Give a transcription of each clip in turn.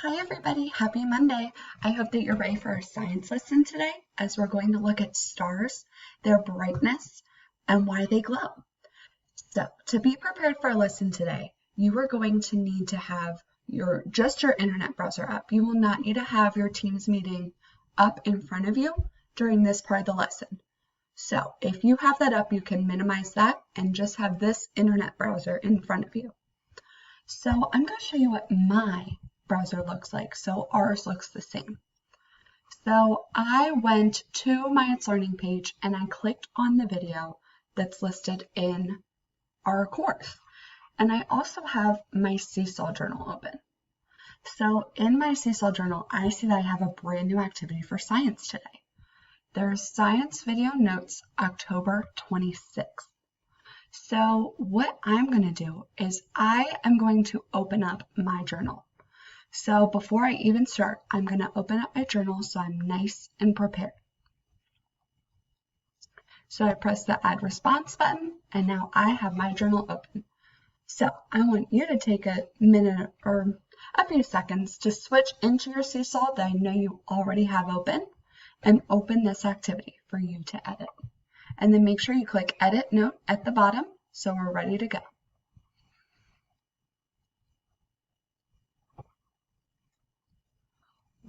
Hi everybody, happy Monday. I hope that you're ready for our science lesson today as we're going to look at stars, their brightness, and why they glow. So to be prepared for our lesson today, you are going to need to have your internet browser up. You will not need to have your Teams meeting up in front of you during this part of the lesson. So if you have that up, you can minimize that and just have this internet browser in front of you. So I'm going to show you what my browser looks like. So ours looks the same. So I went to my It's Learning page and I clicked on the video that's listed in our course. And I also have my Seesaw journal open. So in my Seesaw journal, I see that I have a brand new activity for science today. There's Science Video Notes, October 26th. So what I'm going to do is I am going to open up my journal. So before I even start, I'm going to open up my journal so I'm nice and prepared. So I press the Add Response button, and now I have my journal open. So I want you to take a minute or a few seconds to switch into your Seesaw that I know you already have open and open this activity for you to edit. And then make sure you click Edit Note at the bottom so we're ready to go.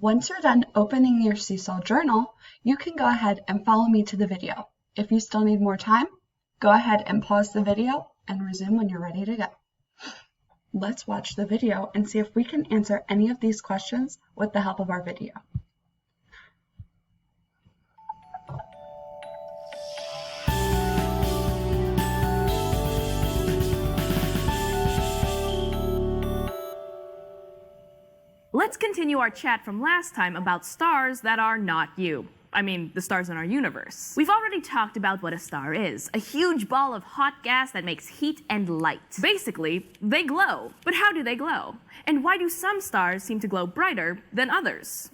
Once you're done opening your Seesaw journal, you can go ahead and follow me to the video. If you still need more time, go ahead and pause the video and resume when you're ready to go. Let's watch the video and see if we can answer any of these questions with the help of our video. Let's continue our chat from last time about stars that are not you. I mean, the stars in our universe. We've already talked about what a star is, a huge ball of hot gas that makes heat and light. Basically, they glow. But how do they glow? And why do some stars seem to glow brighter than others?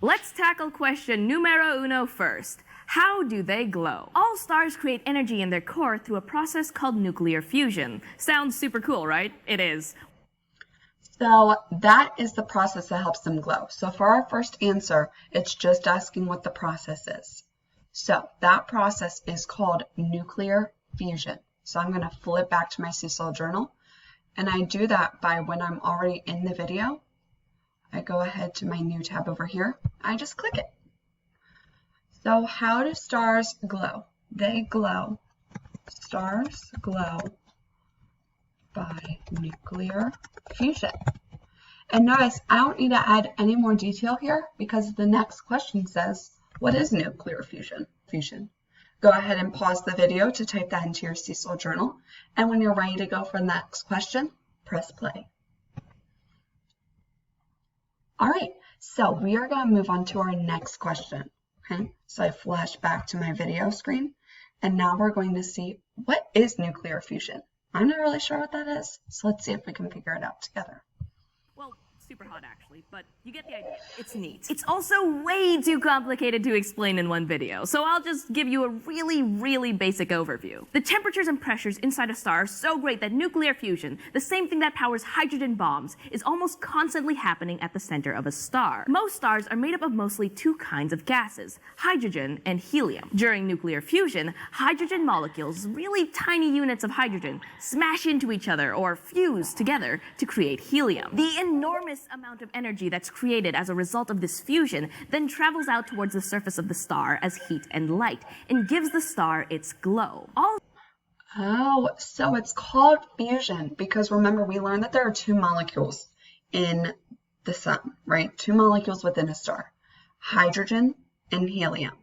Let's tackle question numero uno first. How do they glow? All stars create energy in their core through a process called nuclear fusion. Sounds super cool, right? It is. So that is the process that helps them glow. So for our first answer, it's just asking what the process is. So that process is called nuclear fusion. So I'm going to flip back to my Seesaw journal. And I do that by when I'm already in the video, I go ahead to my new tab over here. I just click it. So how do stars glow? They glow. Stars glow by nuclear fusion. And notice I don't need to add any more detail here because the next question says, what is nuclear fusion? Go ahead and pause the video to type that into your Seesaw journal. And when you're ready to go for the next question, press play. All right, so we are going to move on to our next question. Okay, so I flash back to my video screen, and now we're going to see what is nuclear fusion. I'm not really sure what that is, so let's see if we can figure it out together. Well, super hot actually, but you get the idea. It's neat. It's also way too complicated to explain in one video, so I'll just give you a really basic overview. The temperatures and pressures inside a star are so great that nuclear fusion, the same thing that powers hydrogen bombs, is almost constantly happening at the center of a star. Most stars are made up of mostly two kinds of gases, hydrogen and helium. During nuclear fusion, hydrogen molecules, really tiny units of hydrogen, smash into each other or fuse together to create helium. The enormous amount of energy that's created as a result of this fusion then travels out towards the surface of the star as heat and light and gives the star its glow. Oh, so it's called fusion because remember we learned that there are two molecules in the sun, right? Two molecules within a star, hydrogen and helium.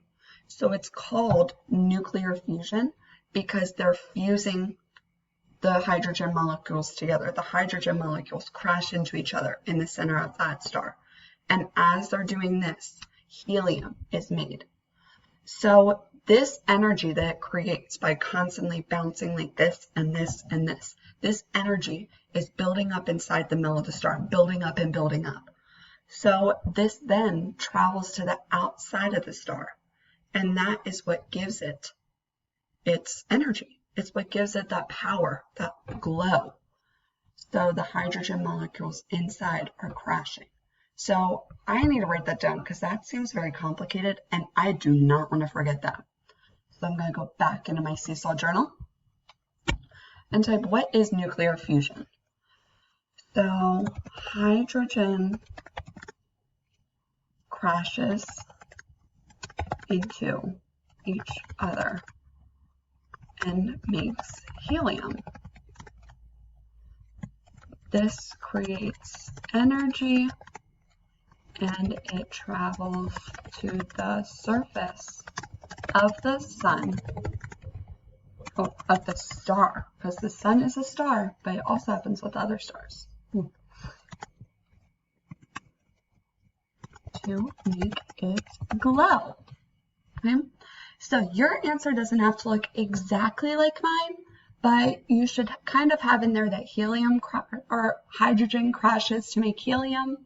So it's called nuclear fusion because they're fusing the hydrogen molecules together. The hydrogen molecules crash into each other in the center of that star. And as they're doing this, helium is made. So this energy that it creates by constantly bouncing like this and this and this energy is building up inside the middle of the star, building up and building up. So this then travels to the outside of the star. And that is what gives it its energy. It's what gives it that power, that glow. So the hydrogen molecules inside are crashing. So I need to write that down because that seems very complicated and I do not want to forget that. So I'm going to go back into my Seesaw journal and type, what is nuclear fusion? So hydrogen crashes into each other and makes helium. This creates energy and it travels to the surface of the sun, of the star, because the sun is a star, but it also happens with other stars. To make it glow. Okay? So your answer doesn't have to look exactly like mine, but you should kind of have in there that helium or hydrogen crashes to make helium,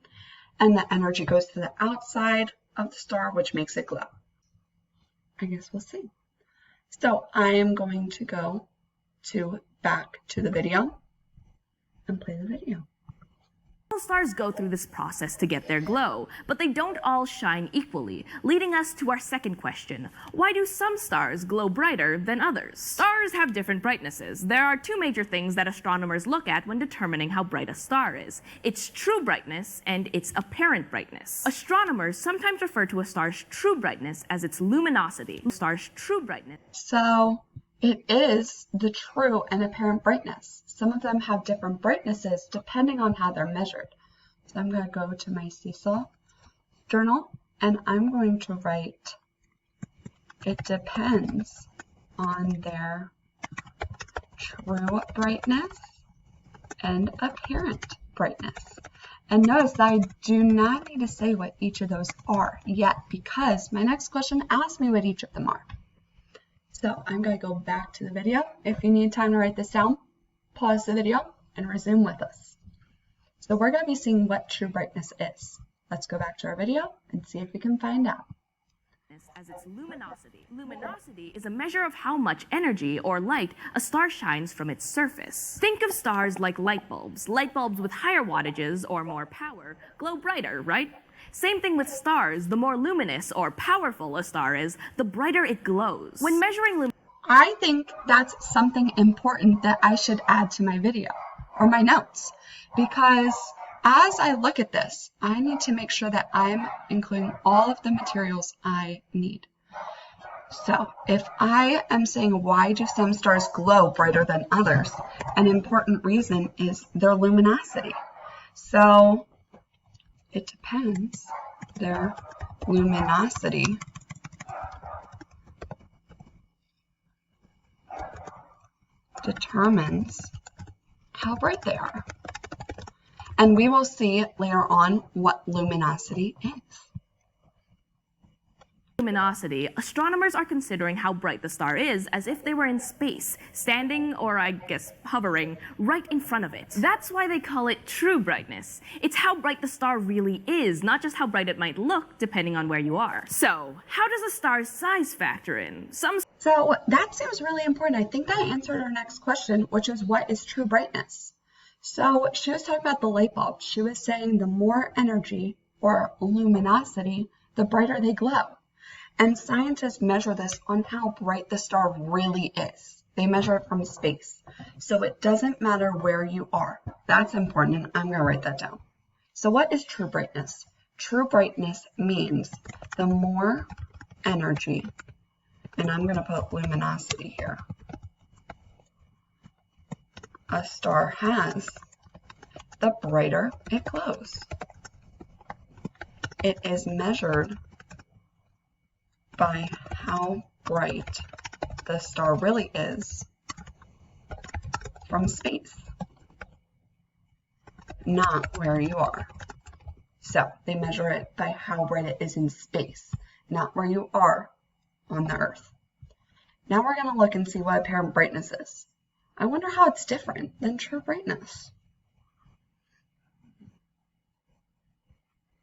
and the energy goes to the outside of the star, which makes it glow. I guess we'll see. So I am going to go back to the video and play the video. All stars go through this process to get their glow, but they don't all shine equally, leading us to our second question. Why do some stars glow brighter than others? Stars have different brightnesses. There are two major things that astronomers look at when determining how bright a star is: its true brightness and its apparent brightness. Astronomers sometimes refer to a star's true brightness as its luminosity. Star's true brightness. So it is the true and apparent brightness. Some of them have different brightnesses depending on how they're measured. So I'm going to go to my Seesaw journal and I'm going to write, it depends on their true brightness and apparent brightness. And notice that I do not need to say what each of those are yet because my next question asks me what each of them are. So I'm going to go back to the video. If you need time to write this down, pause the video and resume with us. So we're going to be seeing what true brightness is. Let's go back to our video and see if we can find out. As its luminosity. Luminosity is a measure of how much energy or light a star shines from its surface. Think of stars like light bulbs. Light bulbs with higher wattages or more power glow brighter, right? Same thing with stars. The more luminous or powerful a star is, the brighter it glows. When measuring I think that's something important that I should add to my video or my notes, because as I look at this, I need to make sure that I'm including all of the materials I need. So if I am saying why do some stars glow brighter than others, an important reason is their luminosity. So it depends. Their luminosity determines how bright they are. And we will see later on what luminosity is. Luminosity, astronomers are considering how bright the star is as if they were in space, standing, or I guess hovering, right in front of it. That's why they call it true brightness. It's how bright the star really is, not just how bright it might look, depending on where you are. So, how does a star's size factor in? So that seems really important. I think that answered our next question, which is what is true brightness? So she was talking about the light bulb. She was saying the more energy or luminosity, the brighter they glow. And scientists measure this on how bright the star really is. They measure it from space. So it doesn't matter where you are. That's important, and I'm going to write that down. So what is true brightness? True brightness means the more energy, and I'm going to put luminosity here, a star has, the brighter it glows. It is measured by how bright the star really is from space, not where you are. So they measure it by how bright it is in space, not where you are on the Earth. Now we're going to look and see what apparent brightness is. I wonder how it's different than true brightness.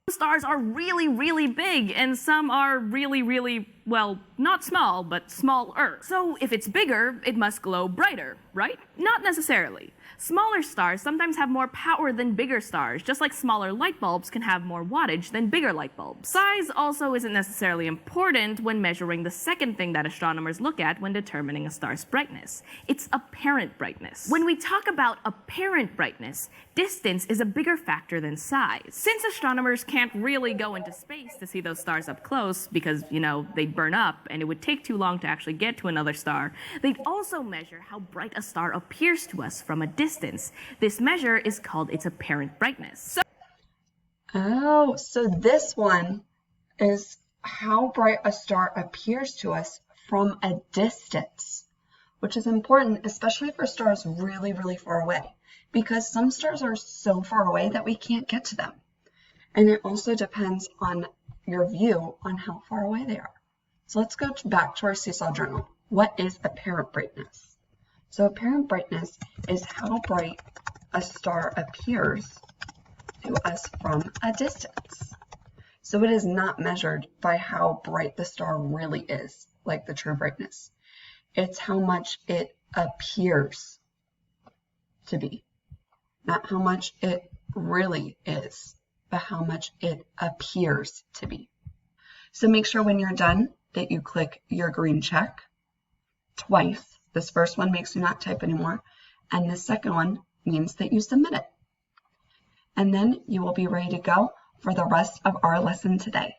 Stars are really, really big, and some are really, really, well, not small, but smaller. So if it's bigger, it must glow brighter, right? Not necessarily. Smaller stars sometimes have more power than bigger stars, just like smaller light bulbs can have more wattage than bigger light bulbs. Size also isn't necessarily important when measuring the second thing that astronomers look at when determining a star's brightness. It's apparent brightness. When we talk about apparent brightness, distance is a bigger factor than size. Since astronomers can't really go into space to see those stars up close because, they'd burn up and it would take too long to actually get to another star, they'd also measure how bright a star appears to us from a distance. This measure is called its apparent brightness. So this one is how bright a star appears to us from a distance, which is important, especially for stars really, really far away, because some stars are so far away that we can't get to them. And it also depends on your view on how far away they are. So let's go back to our Seesaw Journal. What is apparent brightness? So apparent brightness is how bright a star appears to us from a distance. So it is not measured by how bright the star really is, like the true brightness. It's how much it appears to be, not how much it really is, but how much it appears to be. So make sure when you're done that you click your green check twice. This first one makes you not type anymore, and the second one means that you submit it. And then you will be ready to go for the rest of our lesson today.